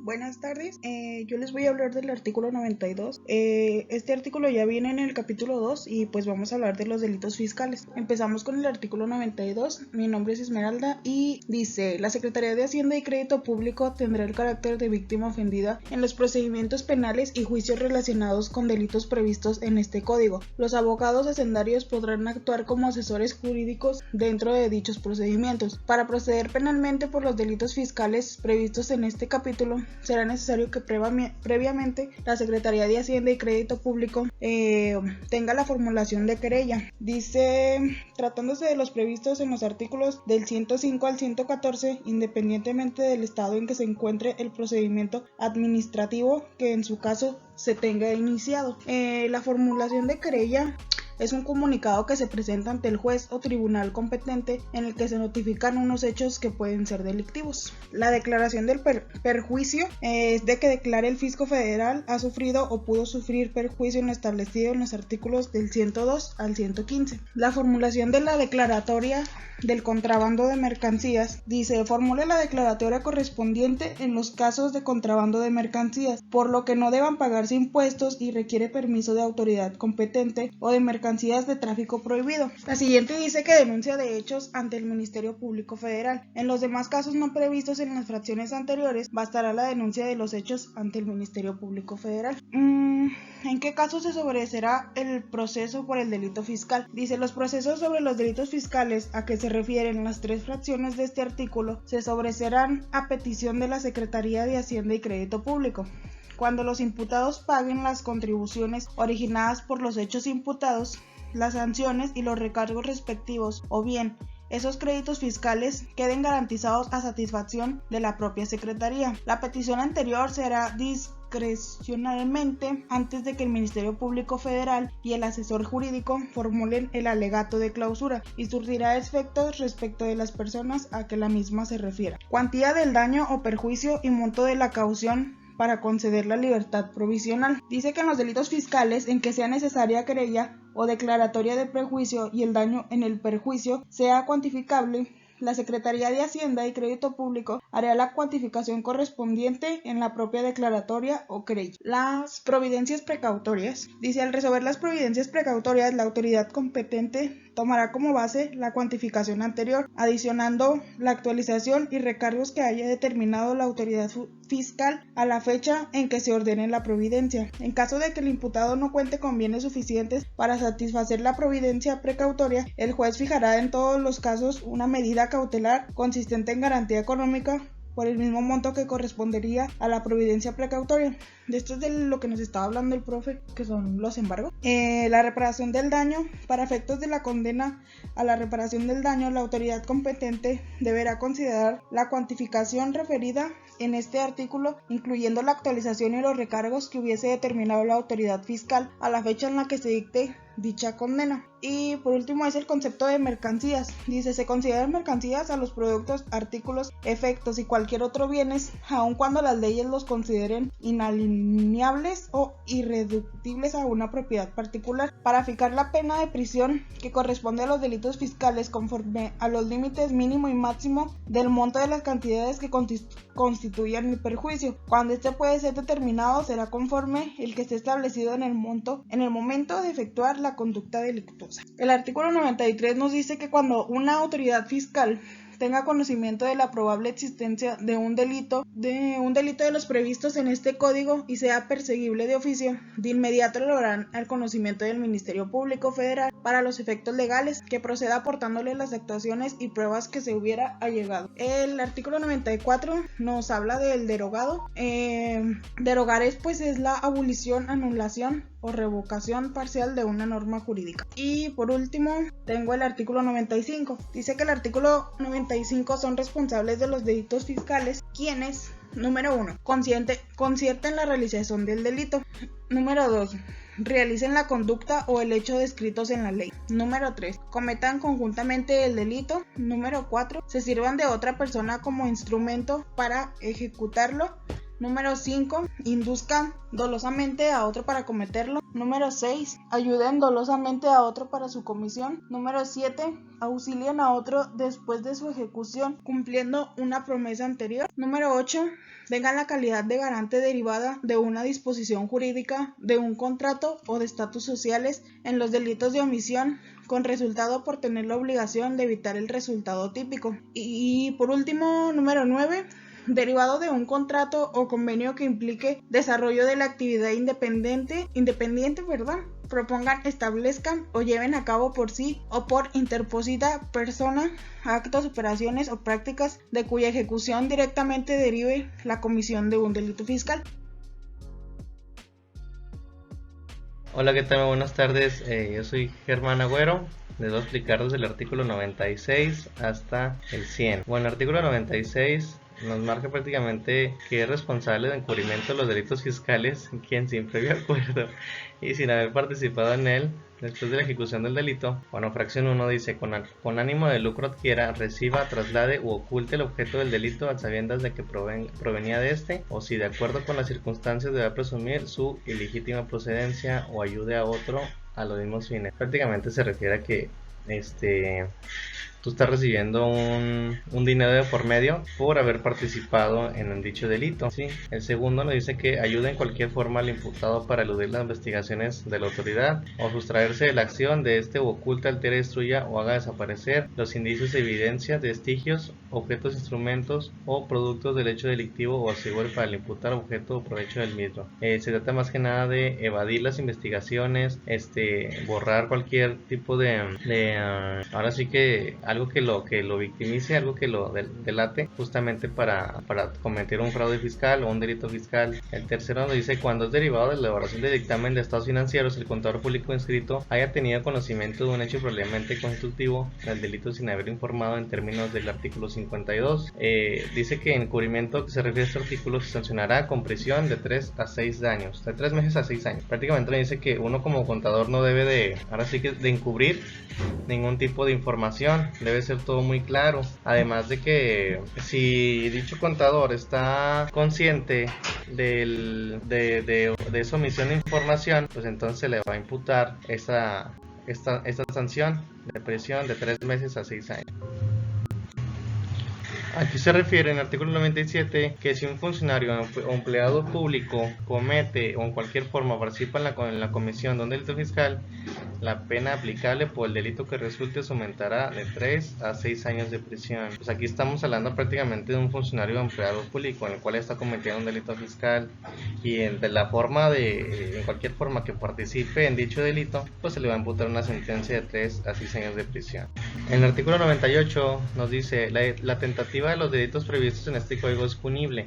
Buenas tardes, yo les voy a hablar del artículo 92. Este artículo ya viene en el capítulo 2 y pues vamos a hablar de los delitos fiscales. Empezamos con el artículo 92, mi nombre es Esmeralda y dice: la Secretaría de Hacienda y Crédito Público tendrá el carácter de víctima ofendida en los procedimientos penales y juicios relacionados con delitos previstos en este código. Los abogados hacendarios podrán actuar como asesores jurídicos dentro de dichos procedimientos. Para proceder penalmente por los delitos fiscales previstos en este capítulo, será necesario que previamente la Secretaría de Hacienda y Crédito Público tenga la formulación de querella. Dice, tratándose de los previstos en los artículos del 105 al 114, independientemente del estado en que se encuentre el procedimiento administrativo que en su caso se tenga iniciado. La formulación de querella es un comunicado que se presenta ante el juez o tribunal competente en el que se notifican unos hechos que pueden ser delictivos. La declaración del perjuicio es de que declare el fisco federal ha sufrido o pudo sufrir perjuicio en lo establecido en los artículos del 102 al 115. La formulación de la declaratoria del contrabando de mercancías dice: formule la declaratoria correspondiente en los casos de contrabando de mercancías, por lo que no deban pagarse impuestos y requiere permiso de autoridad competente o de mercancías de tráfico prohibido. La siguiente dice que denuncia de hechos ante el Ministerio Público Federal. En los demás casos no previstos en las fracciones anteriores, bastará la denuncia de los hechos ante el Ministerio Público Federal. ¿En qué caso se sobreseerá el proceso por el delito fiscal? Dice: los procesos sobre los delitos fiscales a que se refieren las tres fracciones de este artículo se sobreseerán a petición de la Secretaría de Hacienda y Crédito Público. Cuando los imputados paguen las contribuciones originadas por los hechos imputados, las sanciones y los recargos respectivos, o bien esos créditos fiscales queden garantizados a satisfacción de la propia Secretaría. La petición anterior será discrecionalmente antes de que el Ministerio Público Federal y el asesor jurídico formulen el alegato de clausura y surtirá efectos respecto de las personas a que la misma se refiera. Cuantía del daño o perjuicio y monto de la caución para conceder la libertad provisional. Dice que en los delitos fiscales en que sea necesaria querella o declaratoria de perjuicio y el daño en el perjuicio sea cuantificable, la Secretaría de Hacienda y Crédito Público hará la cuantificación correspondiente en la propia declaratoria o querella. Las providencias precautorias. Dice: al resolver las providencias precautorias, la autoridad competente tomará como base la cuantificación anterior, adicionando la actualización y recargos que haya determinado la autoridad fiscal a la fecha en que se ordene la providencia. En caso de que el imputado no cuente con bienes suficientes para satisfacer la providencia precautoria, el juez fijará en todos los casos una medida cautelar consistente en garantía económica por el mismo monto que correspondería a la providencia precautoria. De esto es de lo que nos estaba hablando el profe, que son los embargos. La reparación del daño. Para efectos de la condena a la reparación del daño, la autoridad competente deberá considerar la cuantificación referida en este artículo, incluyendo la actualización y los recargos que hubiese determinado la autoridad fiscal a la fecha en la que se dicte dicha condena. Y por último es el concepto de mercancías. Dice: se consideran mercancías a los productos, artículos, efectos y cualquier otro bienes, aun cuando las leyes los consideren inalienables o irreductibles a una propiedad particular. Para fijar la pena de prisión que corresponde a los delitos fiscales conforme a los límites mínimo y máximo del monto de las cantidades que constituyan el perjuicio. Cuando este puede ser determinado, será conforme el que esté establecido en el momento de efectuar la conducta delictuosa. El artículo 93 nos dice que cuando una autoridad fiscal tenga conocimiento de la probable existencia de un delito de los previstos en este código y sea perseguible de oficio, de inmediato lo harán al conocimiento del Ministerio Público Federal para los efectos legales, que proceda aportándole las actuaciones y pruebas que se hubiera allegado. El artículo 94 nos habla del derogado. Derogar es la abolición, anulación o revocación parcial de una norma jurídica. Y por último tengo el artículo 95. Dice que el artículo 95 son responsables de los delitos fiscales quienes: número 1, concierten la realización del delito. Número 2, realicen la conducta o el hecho descritos en la ley. Número 3, cometan conjuntamente el delito. Número 4, se sirvan de otra persona como instrumento para ejecutarlo. Número 5. Induzcan dolosamente a otro para cometerlo. Número 6. Ayuden dolosamente a otro para su comisión. Número 7. Auxilien a otro después de su ejecución, cumpliendo una promesa anterior. Número 8. Tengan la calidad de garante derivada de una disposición jurídica, de un contrato o de estatus sociales en los delitos de omisión, con resultado por tener la obligación de evitar el resultado típico. Y por último, número 9. Derivado de un contrato o convenio que implique desarrollo de la actividad independiente, propongan, establezcan o lleven a cabo por sí o por interposita persona actos, operaciones o prácticas de cuya ejecución directamente derive la comisión de un delito fiscal. Hola, ¿qué tal? Buenas tardes, yo soy Germán Agüero. Les voy a explicar desde el artículo 96 hasta el 100. Bueno, el artículo 96 nos marca prácticamente que es responsable de encubrimiento de los delitos fiscales quien sin previo acuerdo y sin haber participado en él después de la ejecución del delito. Bueno, fracción 1 dice con ánimo de lucro adquiera, reciba, traslade u oculte el objeto del delito a sabiendas de que provenía de este, o si de acuerdo con las circunstancias debe presumir su ilegítima procedencia o ayude a otro a los mismos fines. Prácticamente se refiere a que tú estás recibiendo un dinero de por medio por haber participado en dicho delito, ¿sí? El segundo nos dice que ayude en cualquier forma al imputado para eludir las investigaciones de la autoridad o sustraerse de la acción de este o oculta, altere, destruya o haga desaparecer los indicios, evidencias, vestigios, objetos, instrumentos o productos del hecho delictivo o asegure para el imputado objeto o provecho del mismo. Se trata más que nada de evadir las investigaciones, borrar cualquier tipo ahora sí que algo que lo victimice, algo que lo delate, justamente para cometer un fraude fiscal o un delito fiscal. El tercero nos dice cuando es derivado de la elaboración de dictamen de estados financieros, el contador público inscrito haya tenido conocimiento de un hecho probablemente constitutivo del delito sin haber informado en términos del artículo 52. Dice que en encubrimiento que se refiere a este artículo se sancionará con prisión de 3 a 6 años, de 3 meses a 6 años. Prácticamente nos dice que uno como contador no debe de encubrir ningún tipo de información, debe ser todo muy claro. Además de que si dicho contador está consciente de esa omisión de información, pues entonces se le va a imputar esta sanción de prisión de 3 meses a 6 años. Aquí se refiere en el artículo 97 que si un funcionario o empleado público comete o en cualquier forma participa en la comisión de un delito fiscal, la pena aplicable por el delito que resulte se aumentará de 3 a 6 años de prisión. Pues aquí estamos hablando prácticamente de un funcionario o empleado público en el cual está cometiendo un delito fiscal y en cualquier forma que participe en dicho delito, pues se le va a imputar una sentencia de 3 a 6 años de prisión. En el artículo 98 nos dice la tentativa de los delitos previstos en este código es punible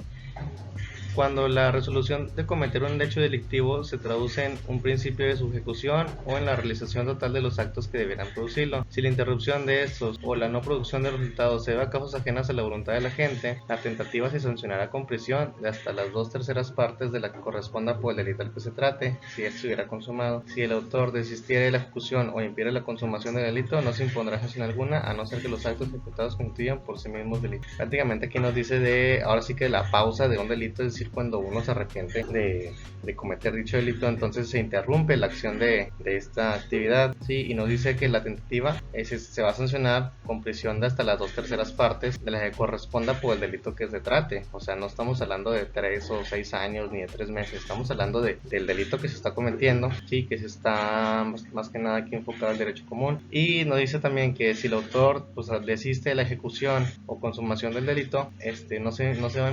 cuando la resolución de cometer un hecho delictivo se traduce en un principio de su ejecución o en la realización total de los actos que deberán producirlo. Si la interrupción de estos o la no producción de resultados se debe a causas ajenas a la voluntad de la gente, la tentativa se sancionará con prisión de hasta las 2/3 partes de la que corresponda por el delito al que se trate, si él se hubiera consumado. Si el autor desistiera de la ejecución o impidiera la consumación del delito, no se impondrá sanción alguna, a no ser que los actos ejecutados constituyan por sí mismos delitos. Prácticamente aquí nos dice ahora sí que la pausa de un delito, es decir, cuando uno se arrepiente de cometer dicho delito, entonces se interrumpe la acción de esta actividad, ¿sí? Y nos dice que la tentativa se va a sancionar con prisión de hasta las 2/3 partes de la que corresponda por el delito que se trate. O sea, no estamos hablando de 3 o 6 años ni de 3 meses, estamos hablando del delito que se está cometiendo, ¿sí? Que se está más que nada aquí enfocado al derecho común. Y nos dice también que si el autor pues desiste de la ejecución o consumación del delito, no se va a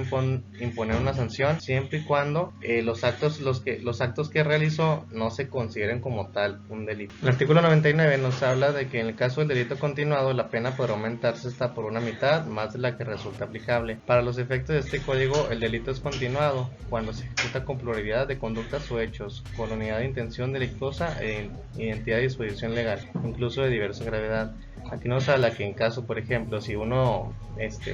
imponer una sanción siempre y cuando los actos que realizó no se consideren como tal un delito. El artículo 99 nos habla de que en el caso del delito continuado la pena podrá aumentarse hasta por una mitad más de la que resulta aplicable. Para los efectos de este código, el delito es continuado cuando se ejecuta con pluralidad de conductas o hechos, con unidad de intención delictuosa e identidad de disposición legal, incluso de diversa gravedad. Aquí nos habla que en caso, por ejemplo, si uno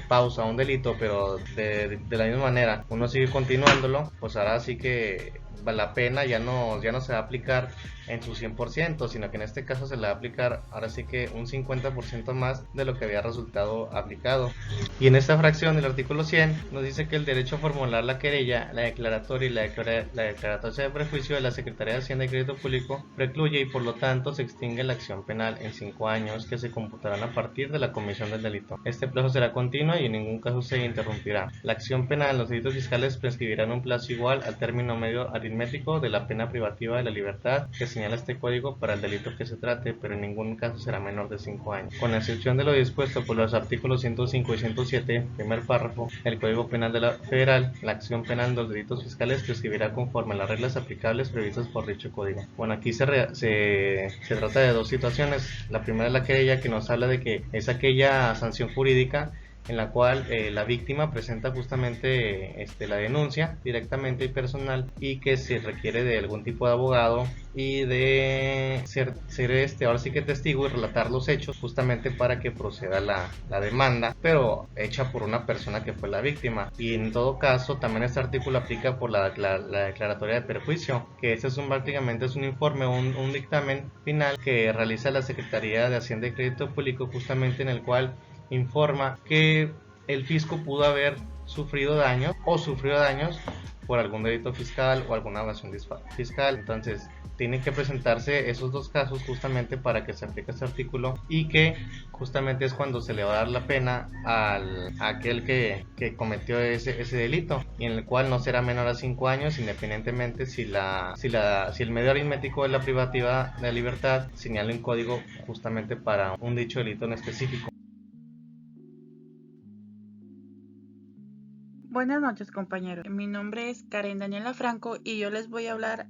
pausa un delito, pero de la misma manera uno sigue continuándolo, pues hará así que la pena ya no se va a aplicar en su 100%, sino que en este caso se le va a aplicar ahora sí que un 50% más de lo que había resultado aplicado. Y en esta fracción del artículo 100 nos dice que el derecho a formular la querella, la declaratoria y la declaratoria de prejuicio de la Secretaría de Hacienda y Crédito Público precluye y por lo tanto se extingue la acción penal en 5 años que se computarán a partir de la comisión del delito. Este plazo será continuo y en ningún caso se interrumpirá. La acción penal en los delitos fiscales prescribirá en un plazo igual al término medio aritmético de la pena privativa de la libertad que señala este código para el delito que se trate, pero en ningún caso será menor de 5 años. Con excepción de lo dispuesto por los artículos 105 y 107, primer párrafo, del Código Penal de la Federal, la acción penal de los delitos fiscales prescribirá conforme a las reglas aplicables previstas por dicho código. Bueno, aquí se trata de dos situaciones. La primera es la querella, que nos habla de que es aquella sanción jurídica en la cual la víctima presenta justamente la denuncia directamente y personal, y que se requiere de algún tipo de abogado y de ser ahora sí que testigo y relatar los hechos justamente para que proceda la demanda, pero hecha por una persona que fue la víctima. Y en todo caso también este artículo aplica por la declaratoria de perjuicio, que este es prácticamente es un informe, un dictamen final que realiza la Secretaría de Hacienda y Crédito Público, justamente en el cual informa que el fisco pudo haber sufrido daños por algún delito fiscal o alguna evasión fiscal. Entonces tienen que presentarse esos dos casos justamente para que se aplique este artículo, y que justamente es cuando se le va a dar la pena a aquel que cometió ese delito, y en el cual no será menor a 5 años independientemente si el medio aritmético de la privativa de la libertad señala un código justamente para un dicho delito en específico. Buenas noches, compañeros. Mi nombre es Karen Daniela Franco y yo les voy a hablar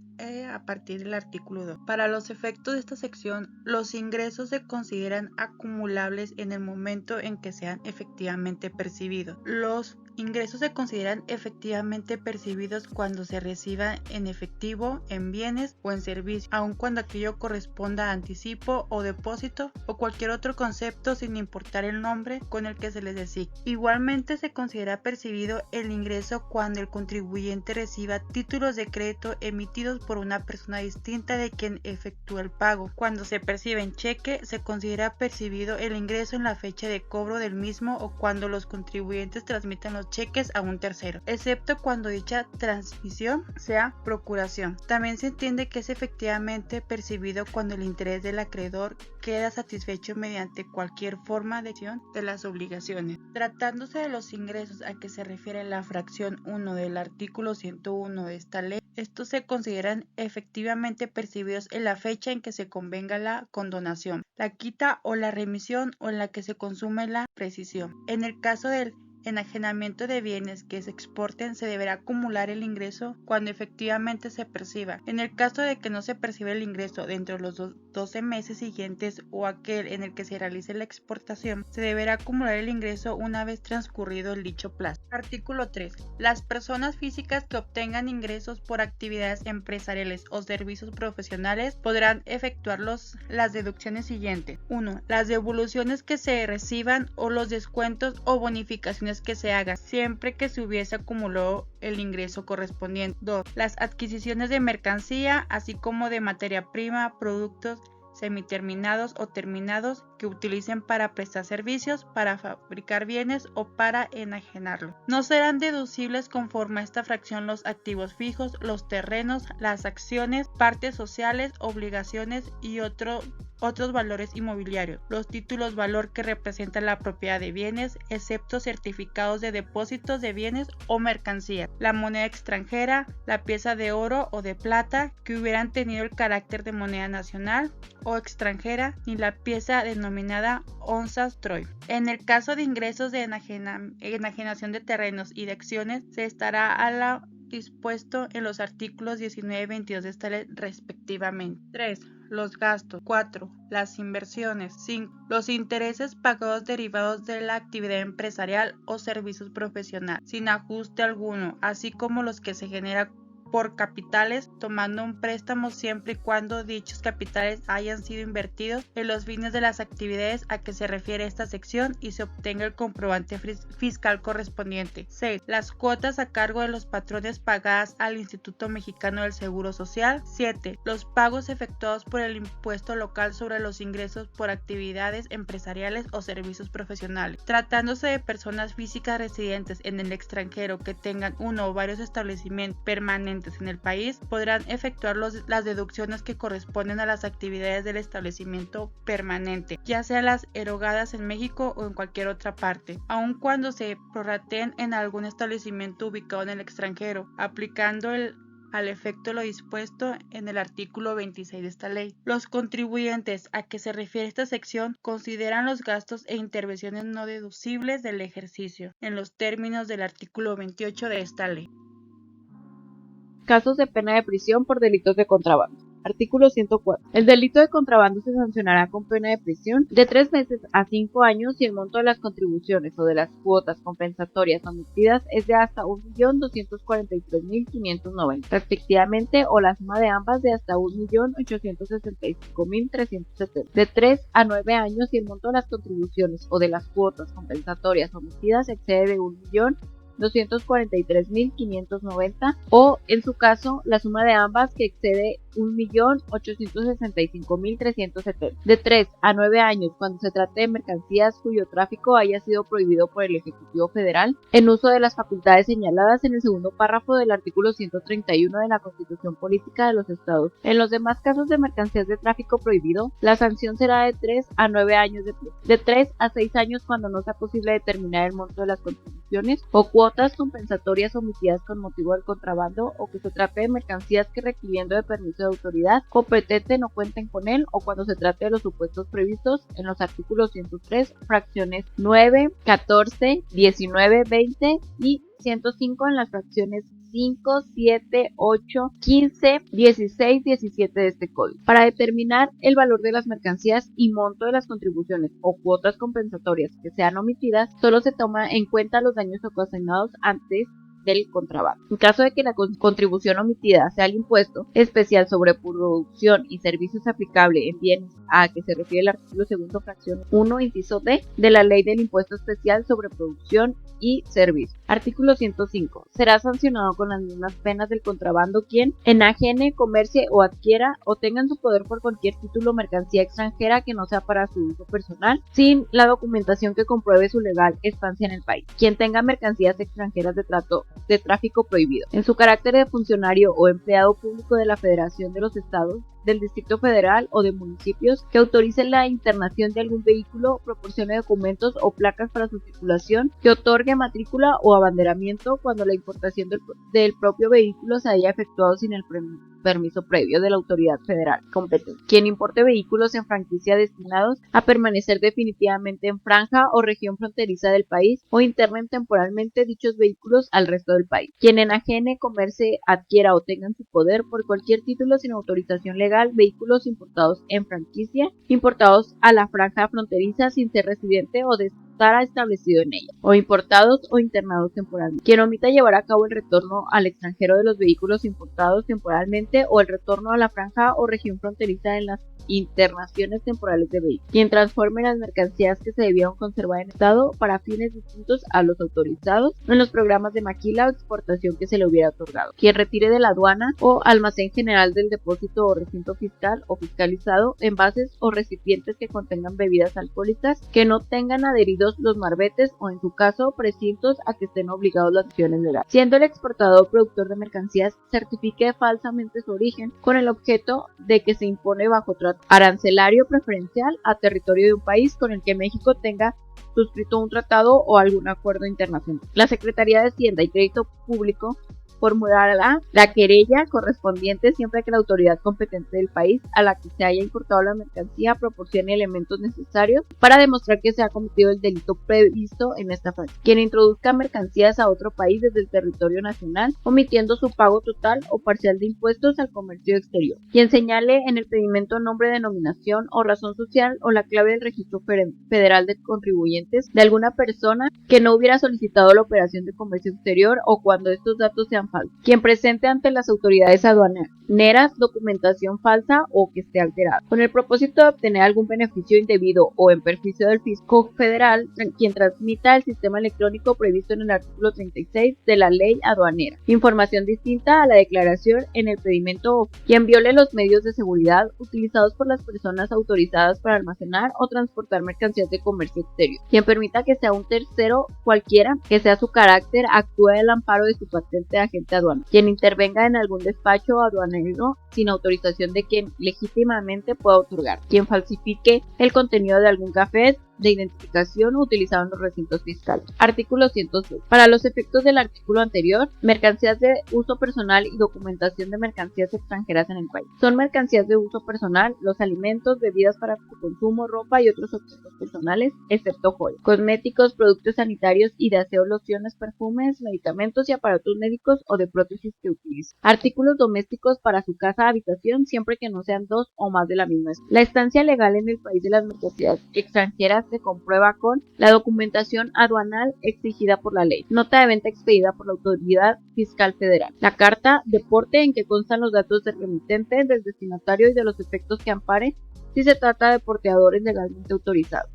a partir del artículo 2. Para los efectos de esta sección, los ingresos se consideran acumulables en el momento en que sean efectivamente percibidos. Los ingresos se consideran efectivamente percibidos cuando se reciban en efectivo, en bienes o en servicios, aun cuando aquello corresponda a anticipo o depósito o cualquier otro concepto, sin importar el nombre con el que se les designe. Igualmente se considera percibido el ingreso cuando el contribuyente reciba títulos de crédito emitidos por una persona distinta de quien efectúa el pago. Cuando se percibe en cheque, se considera percibido el ingreso en la fecha de cobro del mismo o cuando los contribuyentes transmitan los cheques a un tercero, excepto cuando dicha transmisión sea procuración. También se entiende que es efectivamente percibido cuando el interés del acreedor queda satisfecho mediante cualquier forma de acción de las obligaciones. Tratándose de los ingresos a que se refiere la fracción 1 del artículo 101 de esta ley, estos se consideran efectivamente percibidos en la fecha en que se convenga la condonación, la quita o la remisión, o en la que se consume la prescripción. En el caso del enajenamiento de bienes que se exporten, se deberá acumular el ingreso cuando efectivamente se perciba. En el caso de que no se perciba el ingreso dentro de los 12 meses siguientes o aquel en el que se realice la exportación, se deberá acumular el ingreso una vez transcurrido el dicho plazo. Artículo 3. Las personas físicas que obtengan ingresos por actividades empresariales o servicios profesionales podrán efectuar las deducciones siguientes. 1. Las devoluciones que se reciban o los descuentos o bonificaciones que se hagan, siempre que se hubiese acumulado el ingreso correspondiente. 2. Las adquisiciones de mercancía, así como de materia prima, productos semiterminados o terminados que utilicen para prestar servicios, para fabricar bienes o para enajenarlos. No serán deducibles conforme a esta fracción los activos fijos, los terrenos, las acciones, partes sociales, obligaciones y otros valores inmobiliarios, los títulos valor que representan la propiedad de bienes, excepto certificados de depósitos de bienes o mercancías, la moneda extranjera, la pieza de oro o de plata que hubieran tenido el carácter de moneda nacional o extranjera, ni la pieza denominada onzas Troy. En el caso de ingresos de enajenación de terrenos y de acciones, se estará a la dispuesto en los artículos 19 y 22 de esta ley respectivamente. 3. Los gastos. 4. Las inversiones. 5. Los intereses pagados derivados de la actividad empresarial o servicios profesionales, sin ajuste alguno, así como los que se generan por capitales, tomando un préstamo siempre y cuando dichos capitales hayan sido invertidos en los fines de las actividades a que se refiere esta sección y se obtenga el comprobante fiscal correspondiente. 6. Las cuotas a cargo de los patrones pagadas al Instituto Mexicano del Seguro Social. 7. Los pagos efectuados por el impuesto local sobre los ingresos por actividades empresariales o servicios profesionales. Tratándose de personas físicas residentes en el extranjero que tengan uno o varios establecimientos permanentes en el país, podrán efectuar las deducciones que corresponden a las actividades del establecimiento permanente, ya sea las erogadas en México o en cualquier otra parte, aun cuando se prorrateen en algún establecimiento ubicado en el extranjero, aplicando al efecto lo dispuesto en el artículo 26 de esta ley. Los contribuyentes a que se refiere esta sección consideran los gastos e intervenciones no deducibles del ejercicio, en los términos del artículo 28 de esta ley. Casos de pena de prisión por delitos de contrabando. Artículo 104. El delito de contrabando se sancionará con pena de prisión de 3 meses a 5 años si el monto de las contribuciones o de las cuotas compensatorias omitidas es de hasta 1.243.590, respectivamente, o la suma de ambas de hasta 1.865.370. De 3 a 9 años si el monto de las contribuciones o de las cuotas compensatorias omitidas excede de 1.243.590 o, en su caso, la suma de ambas que excede 1.865.370. De 3 a 9 años cuando se trate de mercancías cuyo tráfico haya sido prohibido por el Ejecutivo Federal en uso de las facultades señaladas en el segundo párrafo del artículo 131 de la Constitución Política de los Estados. En los demás casos de mercancías de tráfico prohibido, la sanción será de 3 a 9 años de 3 a 6 años cuando no sea posible determinar el monto de las contribuciones o cuotas compensatorias omitidas con motivo del contrabando, o que se trate de mercancías que, requiriendo de permiso de autoridad competente, no cuenten con él, o cuando se trate de los supuestos previstos en los artículos 103, fracciones 9, 14, 19, 20 y 105 en las fracciones 5, 7, 8, 15, 16, 17 de este código. Para determinar el valor de las mercancías y monto de las contribuciones o cuotas compensatorias que sean omitidas, solo se toma en cuenta los daños ocasionados antes del contrabando. En caso de que la contribución omitida sea el impuesto especial sobre producción y servicios aplicable en bienes a que se refiere el artículo 2, fracción 1, inciso D, de la Ley del Impuesto Especial sobre Producción y Servicios. Artículo 105. Será sancionado con las mismas penas del contrabando quien enajene, comercie o adquiera o tenga en su poder por cualquier título mercancía extranjera que no sea para su uso personal, sin la documentación que compruebe su legal estancia en el país. Quien tenga mercancías extranjeras de tráfico prohibido, en su carácter de funcionario o empleado público de la Federación de los Estados, del Distrito Federal o de municipios, que autorice la internación de algún vehículo, proporcione documentos o placas para su circulación, que otorgue matrícula o abanderamiento cuando la importación del propio vehículo se haya efectuado sin el permiso previo de la autoridad federal competente. Quien importe vehículos en franquicia destinados a permanecer definitivamente en franja o región fronteriza del país o internen temporalmente dichos vehículos al resto del país. Quien enajene, comercie, adquiera o tenga en su poder por cualquier título sin autorización legal vehículos importados en franquicia, importados a la franja fronteriza sin ser residente o de estar establecido en ella, o importados o internados temporalmente. Quien omita llevar a cabo el retorno al extranjero de los vehículos importados temporalmente o el retorno a la franja o región fronteriza en las internaciones temporales de vehículos. Quien transforme las mercancías que se debieron conservar en estado para fines distintos a los autorizados en los programas de maquila o exportación que se le hubiera otorgado. Quien retire de la aduana o almacén general del depósito o recinto fiscal o fiscalizado envases o recipientes que contengan bebidas alcohólicas que no tengan adheridos los marbetes o, en su caso, precintos a que estén obligados las acciones legales. Siendo el exportador o productor de mercancías, certifique falsamente su origen con el objeto de que se impone bajo trato arancelario preferencial a territorio de un país con el que México tenga suscrito un tratado o algún acuerdo internacional. La Secretaría de Hacienda y Crédito Público formulará la querella correspondiente siempre que la autoridad competente del país a la que se haya importado la mercancía proporcione elementos necesarios para demostrar que se ha cometido el delito previsto en esta frase. Quien introduzca mercancías a otro país desde el territorio nacional, omitiendo su pago total o parcial de impuestos al comercio exterior. Quien señale en el pedimento nombre, denominación o razón social o la clave del registro federal de contribuyentes de alguna persona que no hubiera solicitado la operación de comercio exterior, o cuando estos datos sean falsas. Quien presente ante las autoridades aduaneras documentación falsa o que esté alterada, con el propósito de obtener algún beneficio indebido o en perjuicio del fisco federal, quien transmita el sistema electrónico previsto en el artículo 36 de la ley aduanera, información distinta a la declaración en el pedimento, o quien viole los medios de seguridad utilizados por las personas autorizadas para almacenar o transportar mercancías de comercio exterior, quien permita que sea un tercero cualquiera que sea su carácter actúe al amparo de su patente de agente aduanal, quien intervenga en algún despacho aduanero sin autorización de quien legítimamente pueda otorgar, quien falsifique el contenido de algún café de identificación utilizado en los recintos fiscales. Artículo 106. Para los efectos del artículo anterior, mercancías de uso personal y documentación de mercancías extranjeras en el país. Son mercancías de uso personal los alimentos, bebidas para su consumo, ropa y otros objetos personales, excepto joyas, cosméticos, productos sanitarios y de aseo, lociones, perfumes, medicamentos y aparatos médicos o de prótesis que utilicen. Artículos domésticos para su casa, habitación, siempre que no sean dos o más de la misma especie. La estancia legal en el país de las mercancías extranjeras se comprueba con la documentación aduanal exigida por la ley, nota de venta expedida por la autoridad fiscal federal, la carta de porte en que constan los datos del remitente, del destinatario y de los efectos que ampare si se trata de porteadores legalmente autorizados.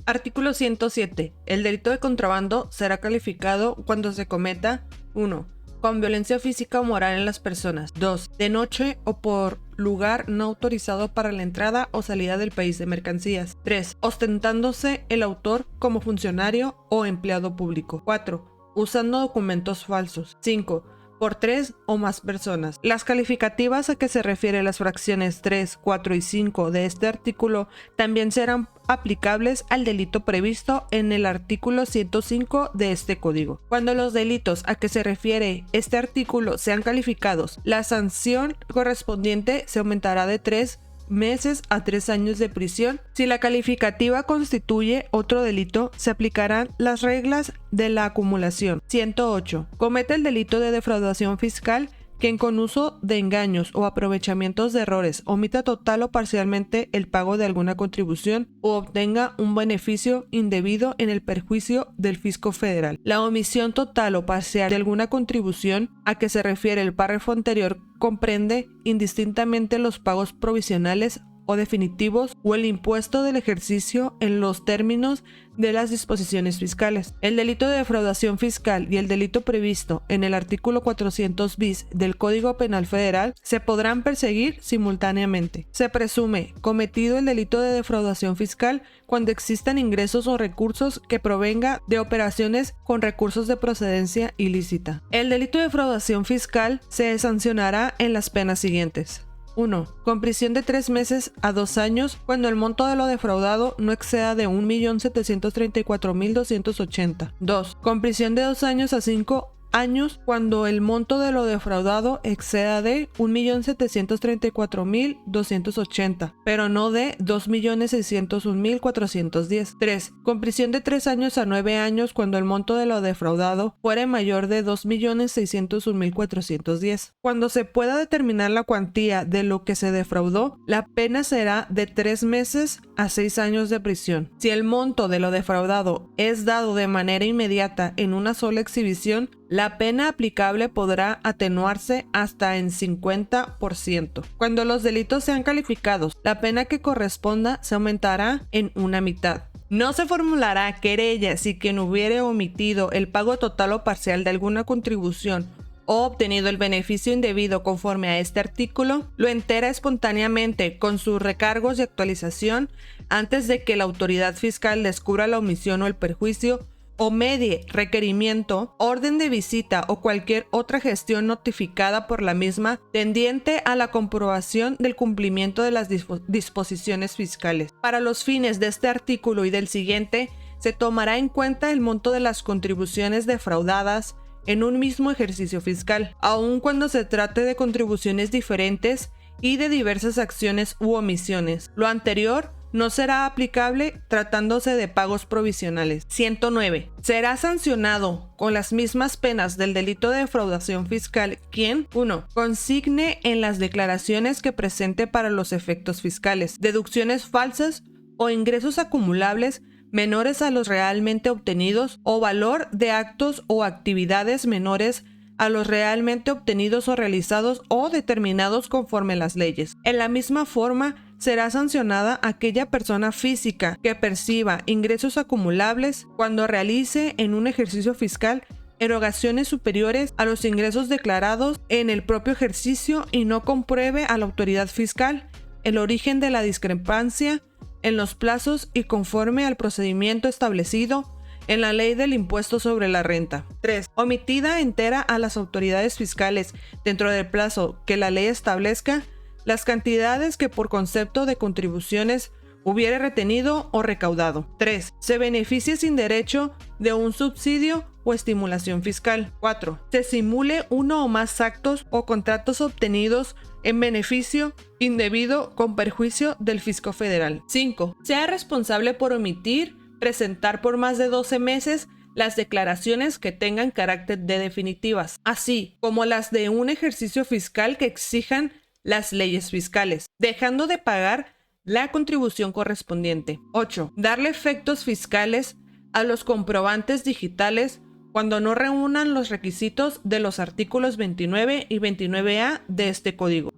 Artículo 107. El delito de contrabando será calificado cuando se cometa 1. Con violencia física o moral en las personas. 2. De noche o por lugar no autorizado para la entrada o salida del país de mercancías. 3. Ostentándose el autor como funcionario o empleado público. 4. Usando documentos falsos. 5. Por 3 o más personas. Las calificativas a que se refieren las fracciones 3, 4 y 5 de este artículo también serán aplicables al delito previsto en el artículo 105 de este código. Cuando los delitos a que se refiere este artículo sean calificados, la sanción correspondiente se aumentará de 3 meses a 3 años de prisión. Si la calificativa constituye otro delito, se aplicarán las reglas de la acumulación. 108. Comete el delito de defraudación fiscal quien con uso de engaños o aprovechamientos de errores omita total o parcialmente el pago de alguna contribución o obtenga un beneficio indebido en el perjuicio del fisco federal. La omisión total o parcial de alguna contribución a que se refiere el párrafo anterior comprende indistintamente los pagos provisionales o definitivos o el impuesto del ejercicio en los términos de las disposiciones fiscales. El delito de defraudación fiscal y el delito previsto en el artículo 400 bis del Código Penal Federal se podrán perseguir simultáneamente. Se presume cometido el delito de defraudación fiscal cuando existan ingresos o recursos que provenga de operaciones con recursos de procedencia ilícita. El delito de defraudación fiscal se sancionará en las penas siguientes. 1. Con prisión de 3 meses a 2 años cuando el monto de lo defraudado no exceda de 1.734.280. 2. Con prisión de 2 años a 5 años cuando el monto de lo defraudado exceda de 1.734.280, pero no de 2.601.410. 3. Con prisión de 3 años a 9 años cuando el monto de lo defraudado fuere mayor de 2.601.410. Cuando se pueda determinar la cuantía de lo que se defraudó, la pena será de 3 meses a 6 años de prisión. Si el monto de lo defraudado es dado de manera inmediata en una sola exhibición, la pena aplicable podrá atenuarse hasta en 50%. Cuando los delitos sean calificados, la pena que corresponda se aumentará en una mitad. No se formulará querella si quien hubiere omitido el pago total o parcial de alguna contribución o obtenido el beneficio indebido conforme a este artículo, lo entera espontáneamente con sus recargos y actualización antes de que la autoridad fiscal descubra la omisión o el perjuicio o medie requerimiento, orden de visita o cualquier otra gestión notificada por la misma tendiente a la comprobación del cumplimiento de las disposiciones fiscales. Para los fines de este artículo y del siguiente, se tomará en cuenta el monto de las contribuciones defraudadas en un mismo ejercicio fiscal, aun cuando se trate de contribuciones diferentes y de diversas acciones u omisiones. Lo anterior no será aplicable tratándose de pagos provisionales. 109. Será sancionado con las mismas penas del delito de defraudación fiscal quien 1. Consigne en las declaraciones que presente para los efectos fiscales deducciones falsas o ingresos acumulables menores a los realmente obtenidos o valor de actos o actividades menores a los realmente obtenidos o realizados o determinados conforme las leyes. En la misma forma, será sancionada aquella persona física que perciba ingresos acumulables cuando realice en un ejercicio fiscal erogaciones superiores a los ingresos declarados en el propio ejercicio y no compruebe a la autoridad fiscal el origen de la discrepancia en los plazos y conforme al procedimiento establecido en la ley del impuesto sobre la renta. 3. Omitida entera a las autoridades fiscales dentro del plazo que la ley establezca las cantidades que por concepto de contribuciones hubiere retenido o recaudado. 3. Se beneficie sin derecho de un subsidio o estimulación fiscal. 4. Se simule uno o más actos o contratos obtenidos en beneficio indebido con perjuicio del fisco federal. 5. Sea responsable por omitir presentar por más de 12 meses las declaraciones que tengan carácter de definitivas, así como las de un ejercicio fiscal que exijan las leyes fiscales, dejando de pagar la contribución correspondiente. 8. Darle efectos fiscales a los comprobantes digitales cuando no reúnan los requisitos de los artículos 29 y 29A de este código.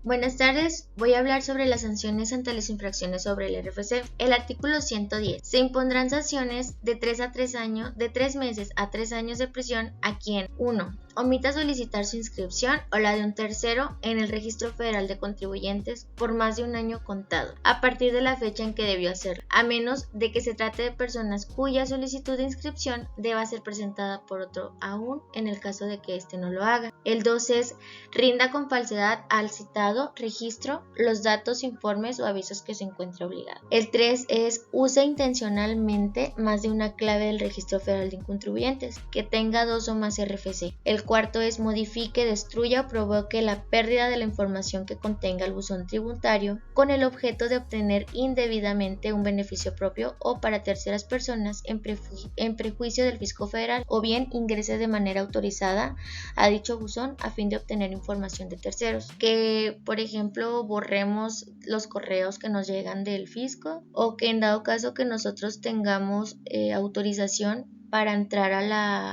Buenas tardes, voy a hablar sobre las sanciones ante las infracciones sobre el RFC. El artículo 110. Se impondrán sanciones de 3 meses a 3 años de prisión a quien 1. Omita solicitar su inscripción o la de un tercero en el Registro Federal de Contribuyentes por más de un año contado, a partir de la fecha en que debió hacerlo, a menos de que se trate de personas cuya solicitud de inscripción deba ser presentada por otro aún en el caso de que éste no lo haga. El 2 es rinda con falsedad al citado registro los datos, informes o avisos que se encuentre obligado. El 3 es use intencionalmente más de una clave del Registro Federal de Contribuyentes que tenga 2 o más RFC. El 4 es modifique, destruya o provoque la pérdida de la información que contenga el buzón tributario con el objeto de obtener indebidamente un beneficio propio o para terceras personas en prejuicio del fisco federal, o bien ingrese de manera autorizada a dicho buzón a fin de obtener información de terceros. Que, por ejemplo, borremos los correos que nos llegan del fisco, o que en dado caso que nosotros tengamos autorización para entrar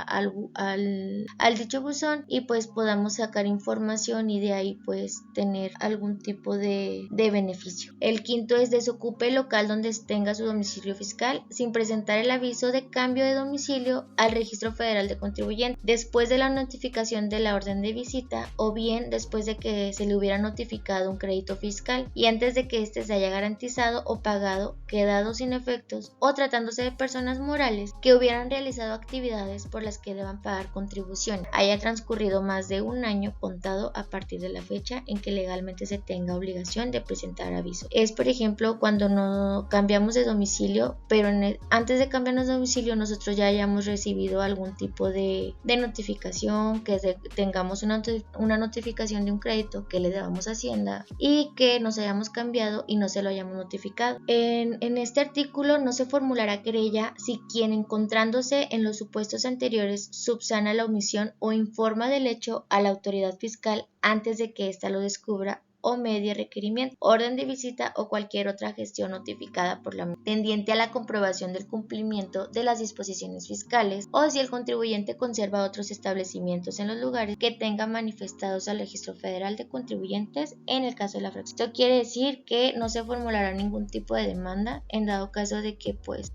al dicho buzón y pues podamos sacar información y de ahí pues tener algún tipo de beneficio. El 5 es desocupe el local donde tenga su domicilio fiscal sin presentar el aviso de cambio de domicilio al Registro Federal de Contribuyentes después de la notificación de la orden de visita, o bien después de que se le hubiera notificado un crédito fiscal y antes de que éste se haya garantizado o pagado, quedado sin efectos, o tratándose de personas morales que hubieran realizado actividades por las que deban pagar contribución, haya transcurrido más de un año contado a partir de la fecha en que legalmente se tenga obligación de presentar aviso. Es, por ejemplo, cuando no cambiamos de domicilio, pero antes de cambiarnos de domicilio nosotros ya hayamos recibido algún tipo de notificación, que tengamos una notificación de un crédito que le debamos a Hacienda y que nos hayamos cambiado y no se lo hayamos notificado. En este artículo no se formulará querella si quien, encontrándose en los supuestos anteriores, subsana la omisión o informa del hecho a la autoridad fiscal antes de que ésta lo descubra o medie requerimiento, orden de visita o cualquier otra gestión notificada por la misma, tendiente a la comprobación del cumplimiento de las disposiciones fiscales, o si el contribuyente conserva otros establecimientos en los lugares que tenga manifestados al Registro Federal de Contribuyentes en el caso de la fracción. Esto quiere decir que no se formulará ningún tipo de demanda en dado caso de que pues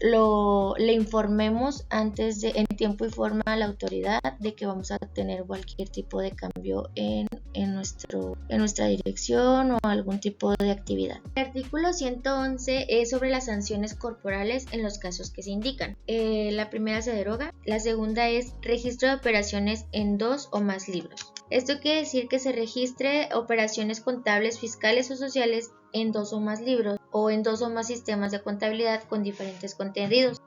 le informemos antes en tiempo y forma a la autoridad de que vamos a tener cualquier tipo de cambio en nuestra dirección o algún tipo de actividad. El artículo 111 es sobre las sanciones corporales en los casos que se indican. La primera se deroga, la segunda es registro de operaciones en 2 o más libros. Esto quiere decir que se registre operaciones contables, fiscales o sociales en 2 o más libros o en 2 o más sistemas de contabilidad con diferentes contenidos.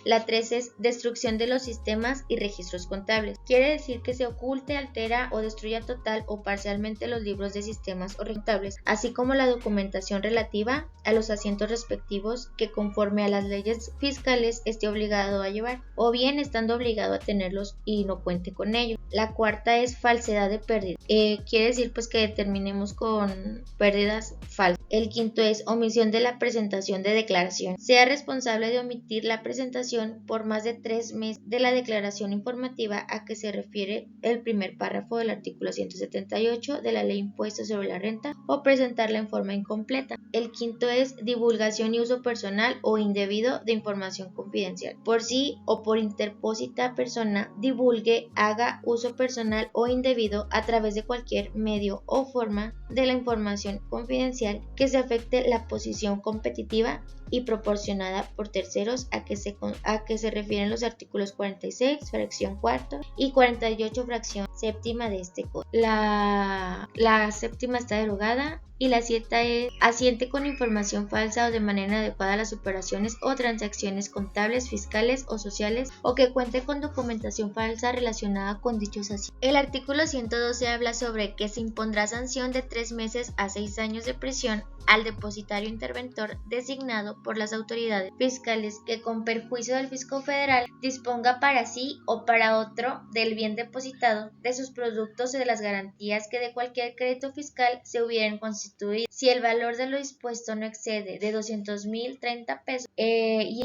La 3 es destrucción de los sistemas y registros contables. Quiere decir que se oculte, altera o destruya total o parcialmente los libros de sistemas o contables, así como la documentación relativa a los asientos respectivos que conforme a las leyes fiscales esté obligado a llevar, o bien estando obligado a tenerlos y no cuente con ellos. La 4 es falsedad de pérdida. Quiere decir pues que determinemos con pérdidas falsas. El 5 es omisión de la presentación de declaración. Sea responsable de omitir la presentación por más de 3 meses de la declaración informativa a que se refiere el primer párrafo del artículo 178 de la Ley Impuesto sobre la Renta o presentarla en forma incompleta. El 5 es divulgación y uso personal o indebido de información confidencial. Por sí o por interpósita persona divulgue, haga uso personal o indebido a través de cualquier medio o forma de la información confidencial que se afecte la posición competitiva y proporcionada por terceros a que se refieren los artículos 46, fracción 4 y 48, fracción séptima de este código. La séptima está derogada. Y la 7 es asiente con información falsa o de manera inadecuada a las operaciones o transacciones contables, fiscales o sociales o que cuente con documentación falsa relacionada con dichos asientos. El artículo 112 habla sobre que se impondrá sanción de 3 meses a 6 años de prisión al depositario interventor designado por las autoridades fiscales que con perjuicio del fisco federal disponga para sí o para otro del bien depositado, de sus productos y de las garantías que de cualquier crédito fiscal se hubieran constituido si el valor de lo dispuesto no excede de 200,030 pesos y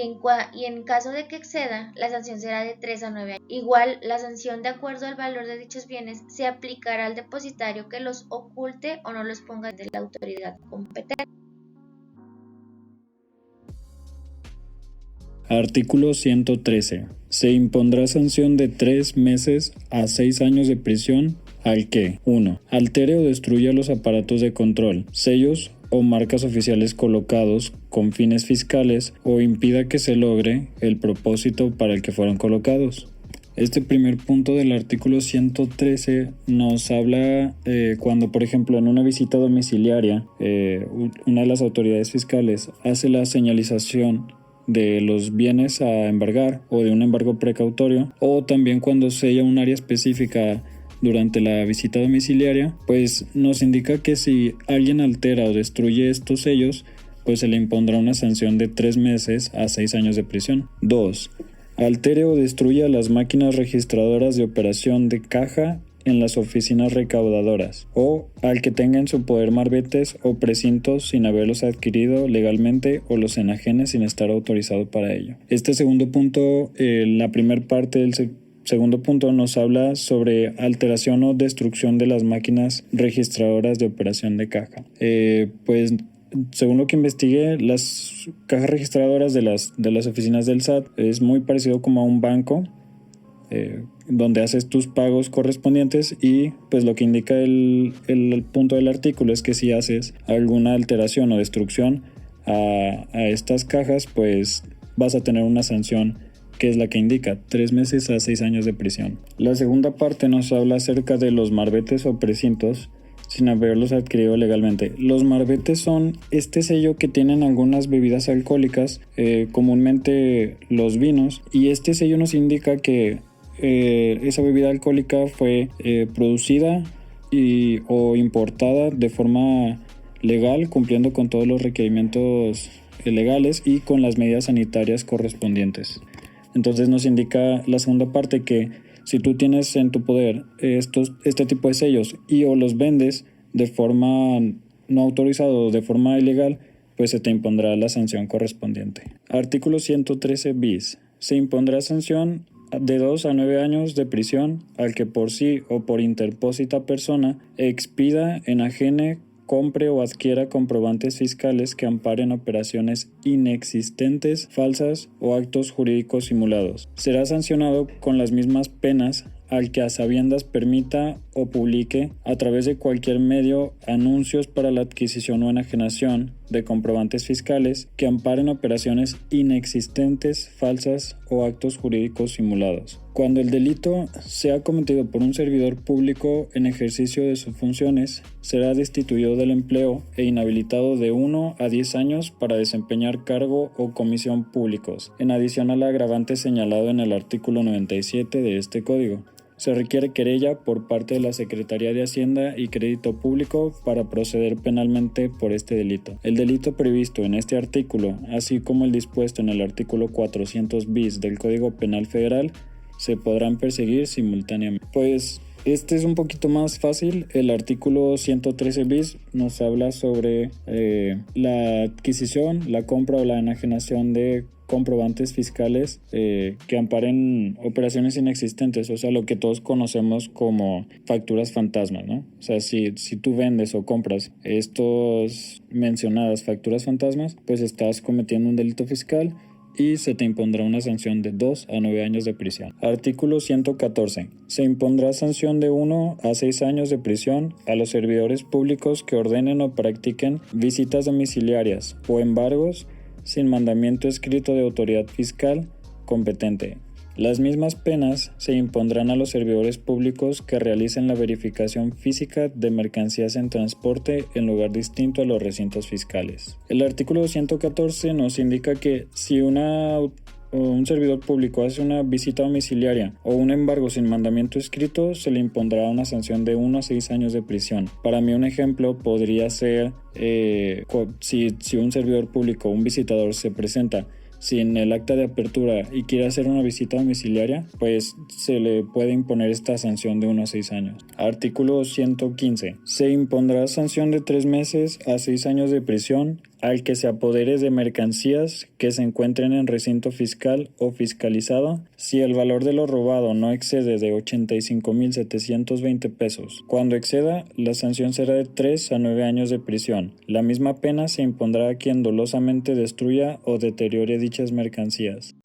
en caso de que exceda, la sanción será de 3 a 9 años. Igual, la sanción de acuerdo al valor de dichos bienes se aplicará al depositario que los oculte o no los ponga de la autoridad competente. Artículo 113. Se impondrá sanción de 3 meses a 6 años de prisión al que 1. Altere o destruya los aparatos de control, sellos o marcas oficiales colocados con fines fiscales o impida que se logre el propósito para el que fueron colocados. Este primer punto del artículo 113 nos habla cuando, por ejemplo, en una visita domiciliaria, una de las autoridades fiscales hace la señalización de los bienes a embargar o de un embargo precautorio, o también cuando sella un área específica durante la visita domiciliaria, pues nos indica que si alguien altera o destruye estos sellos, pues se le impondrá una sanción de 3 meses a 6 años de prisión. 2. Altere o destruya las máquinas registradoras de operación de caja en las oficinas recaudadoras, o al que tenga en su poder marbetes o precintos sin haberlos adquirido legalmente o los enajene sin estar autorizado para ello. Este segundo punto, la primera parte del segundo punto nos habla sobre alteración o destrucción de las máquinas registradoras de operación de caja. Pues según lo que investigué, las cajas registradoras de las oficinas del SAT es muy parecido como a un banco, donde haces tus pagos correspondientes, y pues lo que indica el punto del artículo es que si haces alguna alteración o destrucción a estas cajas, pues vas a tener una sanción que es la que indica 3 meses a 6 años de prisión. La segunda parte nos habla acerca de los marbetes o precintos sin haberlos adquirido legalmente. Los marbetes son este sello que tienen algunas bebidas alcohólicas, comúnmente los vinos, y este sello nos indica que esa bebida alcohólica fue producida o importada de forma legal, cumpliendo con todos los requerimientos legales y con las medidas sanitarias correspondientes. Entonces nos indica la segunda parte que si tú tienes en tu poder este tipo de sellos y o los vendes de forma no autorizada o de forma ilegal, pues se te impondrá la sanción correspondiente. Artículo 113 bis. Se impondrá sanción de 2 a 9 años de prisión al que por sí o por interpósita persona expida, enajene, compre o adquiera comprobantes fiscales que amparen operaciones inexistentes, falsas o actos jurídicos simulados. Será sancionado con las mismas penas al que a sabiendas permita o publique a través de cualquier medio anuncios para la adquisición o enajenación de comprobantes fiscales que amparen operaciones inexistentes, falsas o actos jurídicos simulados. Cuando el delito sea cometido por un servidor público en ejercicio de sus funciones, será destituido del empleo e inhabilitado de 1 a 10 años para desempeñar cargo o comisión públicos, en adición al agravante señalado en el artículo 97 de este código. Se requiere querella por parte de la Secretaría de Hacienda y Crédito Público para proceder penalmente por este delito. El delito previsto en este artículo, así como el dispuesto en el artículo 400 bis del Código Penal Federal, se podrán perseguir simultáneamente. Pues este es un poquito más fácil. El artículo 113 bis nos habla sobre la adquisición, la compra o la enajenación de comprobantes fiscales que amparen operaciones inexistentes, o sea, lo que todos conocemos como facturas fantasmas, ¿no? O sea, si tú vendes o compras estos mencionadas facturas fantasmas, pues estás cometiendo un delito fiscal y se te impondrá una sanción de 2 a 9 años de prisión. Artículo 114. Se impondrá sanción de 1 a 6 años de prisión a los servidores públicos que ordenen o practiquen visitas domiciliarias o embargos sin mandamiento escrito de autoridad fiscal competente. Las mismas penas se impondrán a los servidores públicos que realicen la verificación física de mercancías en transporte en lugar distinto a los recintos fiscales. El artículo 114 nos indica que si un servidor público hace una visita domiciliaria o un embargo sin mandamiento escrito, se le impondrá una sanción de 1 a 6 años de prisión. Para mí un ejemplo podría ser si un servidor público, un visitador, se presenta sin el acta de apertura y quiere hacer una visita domiciliaria, pues se le puede imponer esta sanción de 1 a 6 años. Artículo 115. Se impondrá sanción de 3 meses a 6 años de prisión al que se apodere de mercancías que se encuentren en recinto fiscal o fiscalizado si el valor de lo robado no excede de 85,720 pesos. Cuando exceda, la sanción será de 3 a 9 años de prisión. La misma pena se impondrá a quien dolosamente destruya o deteriore dichas mercancías.